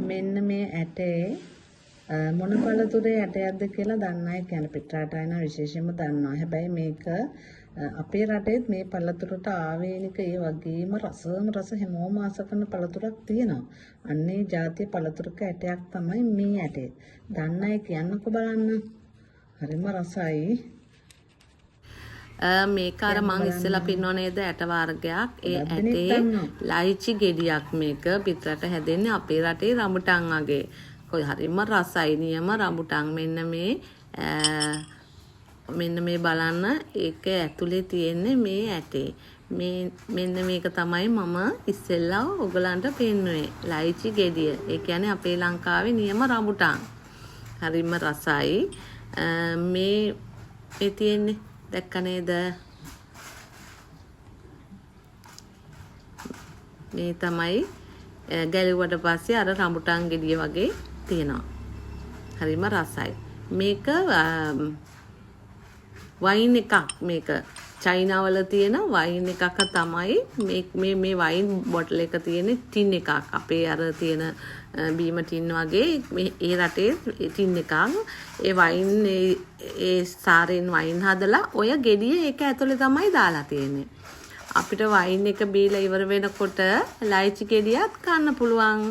මෙන්න මේ ඇටේ මොන පළතුරේ ඇටයක්ද කියලා දන්න අය කියන පිටරට අයන විශේෂයෙන්ම දන්නවා. හැබැයි මේක අපේ රටේත් මේ පළතුරට ආවේනික ඒ වගේම රස හැමෝම ආස කරන පළතුරක් තියෙනවා. අන්නේ ජාතිය පළතුරක ඇටයක් තමයි මේ ඇටේ. දන්න අය කියන්නකෝ බලන්න. හරිම රසයි. මේක අර මං ඉස්සෙල්ලා පින්නෝ නේද ඇට වර්ගයක්. ඒ ඇටේ ලයිචි ගෙඩියක් මේක පිටරට හැදෙන්නේ අපේ රටේ රඹුටන් වගේ. කොයි හරිම රසයි නියම රඹුටන්. මෙන්න මේ බලන්න ඒක ඇතුලේ තියෙන්නේ මේ ඇටේ. මෙන්න මේක තමයි මම ඉස්සෙල්ලා ඔයගලන්ට පෙන්නුවේ. ලයිචි ගෙඩිය. ඒ කියන්නේ අපේ ලංකාවේ නියම රඹුටන්. හරිම රසයි. මේ තියෙන්නේ දැක්ක නේද? මේ තමයි ගැලුවට පස්සේ අර රඹුටන් ගෙඩිය වගේ තියෙනවා. හරිම රසයි. මේක වයින් එකක්. මේක චයිනාවල තියෙන වයින් එකක් තමයි. මේ වයින් බොටල් එක තියෙන ටින් එකක්. අපේ අර තියෙන බීම ටින් වගේ ඒ රටේ ටින් එකක්. ඒ වයින් ඒ සාරෙන් වයින් හදලා ඔය ගෙඩිය ඒක ඇතුලේ තමයි දාලා තියෙන්නේ. අපිට වයින් එක බීලා ඉවර වෙනකොට ලයිචි ගෙඩියත් කන්න පුළුවන්.